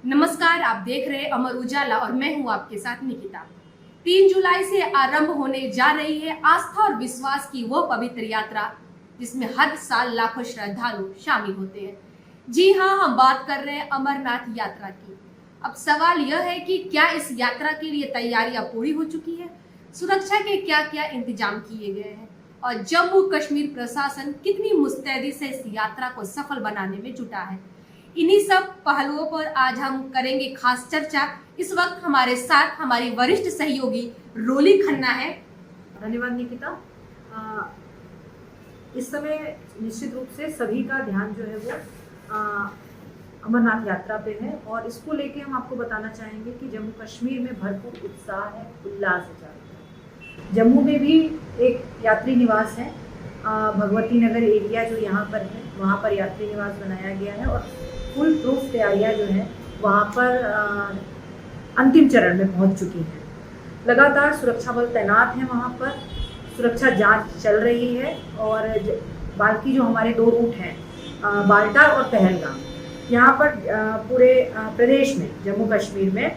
नमस्कार, आप देख रहे हैं अमर उजाला और मैं हूं आपके साथ निकिता। 3 जुलाई से आरंभ होने जा रही है आस्था और विश्वास की वो पवित्र यात्रा जिसमें हर साल लाखों श्रद्धालु शामिल होते हैं। जी हां, हम बात कर रहे हैं अमरनाथ यात्रा की। अब सवाल यह है कि क्या इस यात्रा के लिए तैयारियां पूरी हो चुकी है, सुरक्षा के क्या क्या इंतजाम किए गए हैं और जम्मू कश्मीर प्रशासन कितनी मुस्तैदी से इस यात्रा को सफल बनाने में जुटा है। इन्हीं सब पहलुओं पर आज हम करेंगे खास चर्चा। इस वक्त हमारे साथ हमारी वरिष्ठ सहयोगी रोली खन्ना है। धन्यवाद निकिता। इस समय निश्चित रूप से सभी का ध्यान जो है वो अमरनाथ यात्रा पे है और इसको लेके हम आपको बताना चाहेंगे कि जम्मू कश्मीर में भरपूर उत्साह है, उल्लास है चारों तरफ। जम्मू में भी एक यात्री निवास है, भगवती नगर एरिया जो यहाँ पर है, वहाँ पर यात्री निवास बनाया गया है और फुल प्रूफ तैयारियाँ जो हैं वहाँ पर अंतिम चरण में पहुँच चुकी हैं। लगातार सुरक्षा बल तैनात हैं वहाँ पर, सुरक्षा जांच चल रही है और बाकी जो हमारे 2 रूट हैं बाल्टा और पहलगाम, यहाँ पर पूरे प्रदेश में जम्मू कश्मीर में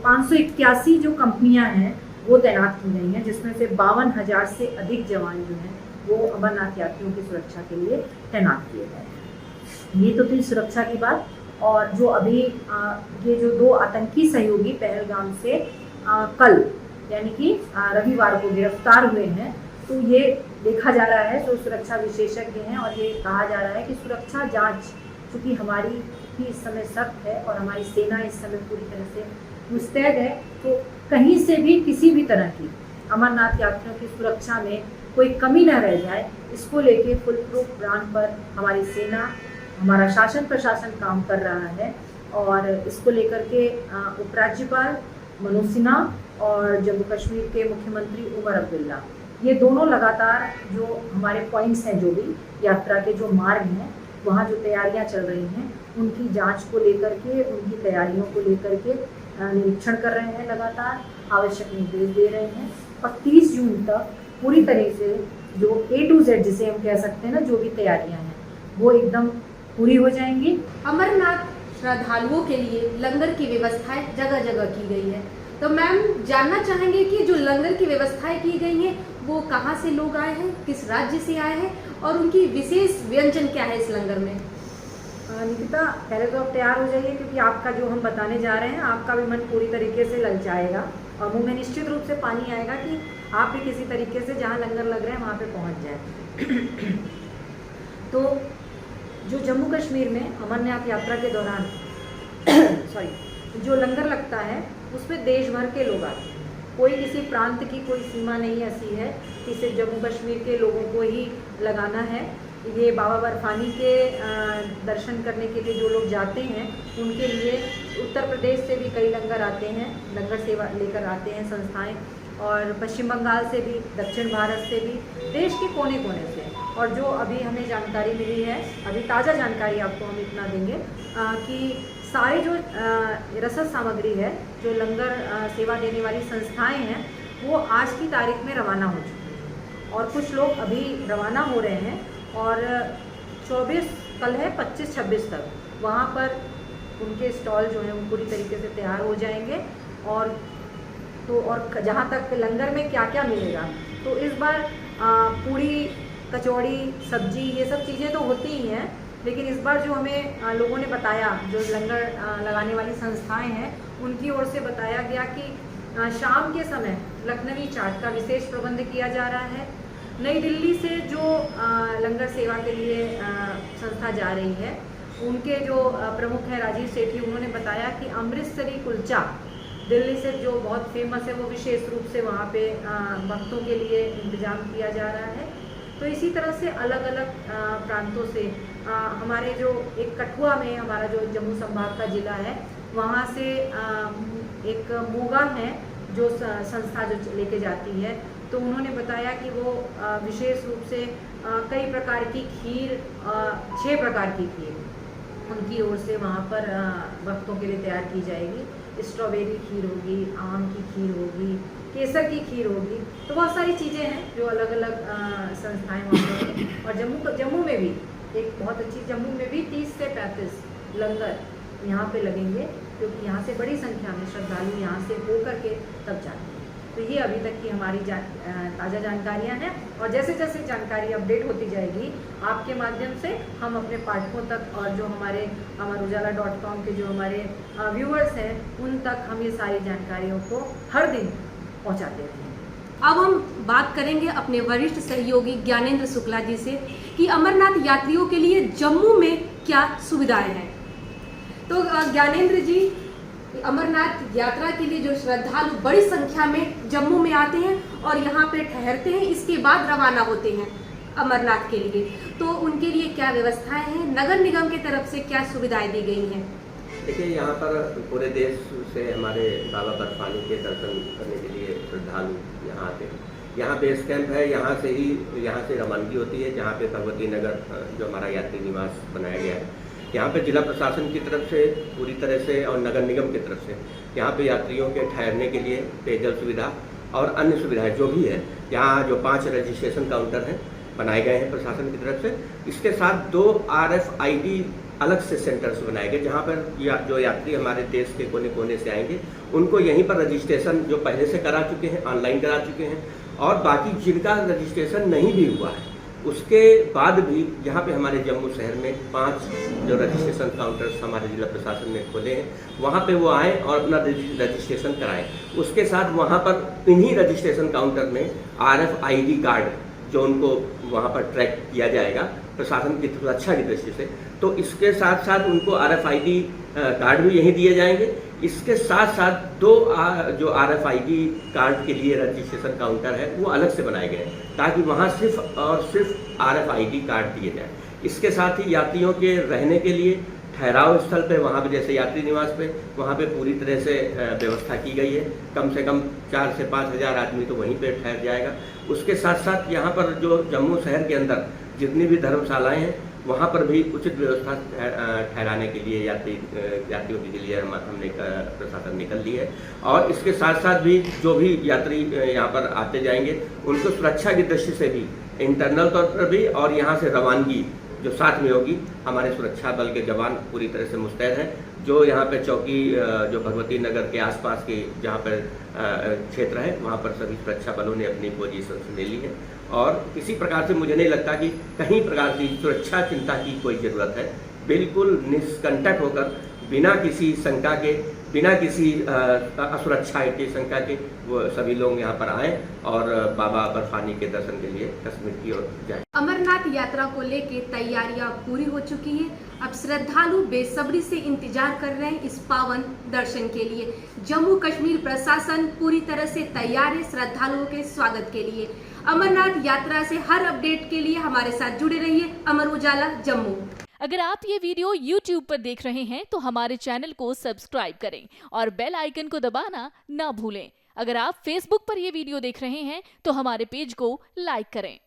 581 जो कंपनियाँ हैं वो तैनात की गई हैं, जिसमें से 52,000 से अधिक जवान जो हैं वो अमरनाथ यात्रियों की सुरक्षा के लिए तैनात किए गए हैं। ये तो थी सुरक्षा की बात। और जो अभी ये जो 2 आतंकी सहयोगी पहलगाम से कल यानी कि रविवार को गिरफ्तार हुए हैं, तो ये देखा जा रहा है, तो सुरक्षा विशेषज्ञ हैं और ये कहा जा रहा है कि सुरक्षा जांच चूँकि हमारी भी इस समय सख्त है और हमारी सेना इस समय पूरी तरह से मुस्तैद है, तो कहीं से भी किसी भी तरह की अमरनाथ यात्रियों की सुरक्षा में कोई कमी न रह जाए, इसको लेके फुल प्रूफ प्लान पर हमारी सेना, हमारा शासन प्रशासन काम कर रहा है। और इसको लेकर के उपराज्यपाल मनोज सिन्हा और जम्मू कश्मीर के मुख्यमंत्री उमर अब्दुल्ला, ये दोनों लगातार जो हमारे पॉइंट्स हैं, जो भी यात्रा के जो मार्ग हैं, वहाँ जो तैयारियाँ चल रही हैं उनकी जांच को लेकर के, उनकी तैयारियों को लेकर के निरीक्षण कर रहे हैं, लगातार आवश्यक निर्देश दे रहे हैं और 30 जून तक पूरी तरह से जो A to Z जिसे हम कह सकते हैं ना, जो भी तैयारियां हैं वो एकदम पूरी हो जाएंगी। अमरनाथ श्रद्धालुओं के लिए लंगर की व्यवस्थाएं जगह जगह की गई है, तो मैम जानना चाहेंगे कि जो लंगर की व्यवस्थाएं की गई हैं वो कहाँ से लोग आए हैं, किस राज्य से आए हैं और उनकी विशेष व्यंजन क्या है इस लंगर में। निकिता, पहले तो आप तैयार हो जाइए क्योंकि आपका जो हम बताने जा रहे हैं आपका भी मन पूरी तरीके से ललचाएगा और मुंह में निश्चित रूप से पानी आएगा कि आप भी किसी तरीके से जहाँ लंगर लग रहे हैं वहाँ पे पहुँच जाए। तो जो जम्मू कश्मीर में अमरनाथ यात्रा के दौरान जो लंगर लगता है उसमें देश भर के लोग आते हैं, कोई किसी प्रांत की कोई सीमा नहीं ऐसी है कि सिर्फ जम्मू कश्मीर के लोगों को ही लगाना है। ये बाबा बर्फानी के दर्शन करने के लिए जो लोग जाते हैं उनके लिए उत्तर प्रदेश से भी कई लंगर आते हैं, लंगर सेवा लेकर आते हैं संस्थाएं, और पश्चिम बंगाल से भी, दक्षिण भारत से भी, देश के कोने कोने से। और जो अभी हमें जानकारी मिली है, अभी ताज़ा जानकारी आपको हम इतना देंगे कि सारे जो रसद सामग्री है, जो लंगर सेवा देने वाली संस्थाएं हैं, वो आज की तारीख में रवाना हो चुकी हैं और कुछ लोग अभी रवाना हो रहे हैं और 24 कल है 25-26 तक वहाँ पर उनके स्टॉल जो हैं वो पूरी तरीके से तैयार हो जाएंगे। और जहाँ तक लंगर में क्या क्या मिलेगा, तो इस बार पूड़ी, कचौड़ी, सब्जी, ये सब चीज़ें तो होती ही हैं, लेकिन इस बार जो हमें लोगों ने बताया, जो लंगर लगाने वाली संस्थाएं हैं उनकी ओर से बताया गया कि शाम के समय लखनवी चाट का विशेष प्रबंध किया जा रहा है। नई दिल्ली से जो लंगर सेवा के लिए संस्था जा रही है, उनके जो प्रमुख हैं राजीव सेठी, उन्होंने बताया कि अमृतसरी कुलचा दिल्ली से जो बहुत फेमस है वो विशेष रूप से वहाँ पे भक्तों के लिए इंतजाम किया जा रहा है। तो इसी तरह से अलग अलग प्रांतों से हमारे जो एक कठुआ में हमारा जो जम्मू संभाग का ज़िला है, वहाँ से एक मोगा है जो संस्था जो लेके जाती है, तो उन्होंने बताया कि वो विशेष रूप से कई प्रकार की खीर, 6 प्रकार की खीर उनकी ओर से वहाँ पर भक्तों के लिए तैयार की जाएगी। स्ट्रॉबेरी खीर होगी, आम की खीर होगी, केसर की खीर होगी, तो बहुत सारी चीज़ें हैं जो अलग अलग संस्थाएं वहाँ पर। और जम्मू में भी एक बहुत अच्छी, जम्मू में भी 30 से 35 लंगर यहाँ पे लगेंगे, क्योंकि यहाँ से बड़ी संख्या में श्रद्धालु यहाँ से होकर के तब जाते हैं। तो ये अभी तक की हमारी ताज़ा जानकारियाँ हैं, और जैसे जैसे जानकारी अपडेट होती जाएगी आपके माध्यम से हम अपने पाठकों तक और जो हमारे amarujala.com के जो हमारे व्यूअर्स हैं उन तक हम ये सारी जानकारियों को हर दिन पहुँचाते हैं। अब हम बात करेंगे अपने वरिष्ठ सहयोगी ज्ञानेंद्र शुक्ला जी से कि अमरनाथ यात्रियों के लिए जम्मू में क्या सुविधाएं हैं। तो ज्ञानेंद्र जी, अमरनाथ यात्रा के लिए जो श्रद्धालु बड़ी संख्या में जम्मू में आते हैं और यहाँ पे ठहरते हैं, इसके बाद रवाना होते हैं अमरनाथ के लिए, तो उनके लिए क्या व्यवस्थाएं हैं, नगर निगम की तरफ से क्या सुविधाएं दी गई हैं? देखिए, यहाँ पर पूरे देश से हमारे बाबा बर्फानी के दर्शन करने के लिए श्रद्धालु यहाँ आते हैं। यहाँ बेस कैंप है, यहाँ से रवानगी होती है, जहाँ पे भगवती नगर जो हमारा यात्री निवास बनाया गया है। यहाँ पे जिला प्रशासन की तरफ से पूरी तरह से और नगर निगम की तरफ से यहाँ पे यात्रियों के ठहरने के लिए पेयजल सुविधा और अन्य सुविधाएं जो भी है, यहाँ जो 5 रजिस्ट्रेशन काउंटर हैं बनाए गए हैं प्रशासन की तरफ से। इसके साथ 2 RFID अलग से सेंटर्स बनाए गए, जहाँ पर जो यात्री हमारे देश के कोने कोने से आएंगे उनको यहीं पर रजिस्ट्रेशन जो पहले से करा चुके हैं, ऑनलाइन करा चुके हैं, और बाकी जिनका रजिस्ट्रेशन नहीं भी हुआ है उसके बाद भी यहाँ पे हमारे जम्मू शहर में 5 जो रजिस्ट्रेशन काउंटर्स हमारे जिला प्रशासन ने खोले हैं, वहाँ पे वो आएँ और अपना रजिस्ट्रेशन कराएं। उसके साथ वहाँ पर इन्हीं रजिस्ट्रेशन काउंटर में RFID कार्ड जो उनको वहाँ पर ट्रैक किया जाएगा प्रशासन की सुरक्षा की दृष्टि से, तो इसके साथ साथ उनको RFID कार्ड भी यहीं दिए जाएंगे। इसके साथ साथ 2 जो RFID कार्ड के लिए रजिस्ट्रेशन काउंटर है वो अलग से बनाए गए हैं, ताकि वहाँ सिर्फ और सिर्फ RFID कार्ड दिए जाए। इसके साथ ही यात्रियों के रहने के लिए ठहराव स्थल पे, वहाँ पे जैसे यात्री निवास पे, वहाँ पे पूरी तरह से व्यवस्था की गई है। कम से कम 4 से 5 हज़ार आदमी तो वहीं पे ठहर जाएगा। उसके साथ साथ यहाँ पर जो जम्मू शहर के अंदर जितनी भी धर्मशालाएँ हैं वहाँ पर भी उचित व्यवस्था ठहराने के लिए यात्रियों के लिए हमने प्रशासन निकल ली है। और इसके साथ साथ भी जो भी यात्री यहाँ पर आते जाएंगे उनको सुरक्षा की दृष्टि से भी इंटरनल तौर पर भी, और यहाँ से रवानगी जो साथ में होगी, हमारे सुरक्षा बल के जवान पूरी तरह से मुस्तैद हैं। जो यहाँ पे चौकी जो भगवती नगर के आसपास के जहाँ पर क्षेत्र है वहाँ पर सभी सुरक्षा बलों ने अपनी पोजीशन ले ली है, और किसी प्रकार से मुझे नहीं लगता कि कहीं प्रकार की सुरक्षा चिंता की कोई ज़रूरत है। बिल्कुल निष्कंटक होकर, बिना किसी शंका के, बिना किसी असुरक्षा की शंका के वो सभी लोग यहाँ पर आए और बाबा बर्फानी के दर्शन के लिए कश्मीर की ओर जाए। अमरनाथ यात्रा को लेके तैयारियां पूरी हो चुकी हैं। अब श्रद्धालु बेसब्री से इंतजार कर रहे हैं इस पावन दर्शन के लिए। जम्मू कश्मीर प्रशासन पूरी तरह से तैयार है श्रद्धालुओं के स्वागत के लिए। अमरनाथ यात्रा से हर अपडेट के लिए हमारे साथ जुड़े रहिए। अमर उजाला जम्मू। अगर आप ये वीडियो YouTube पर देख रहे हैं तो हमारे चैनल को सब्सक्राइब करें और बेल आइकन को दबाना ना भूलें। अगर आप Facebook पर ये वीडियो देख रहे हैं तो हमारे पेज को लाइक करें।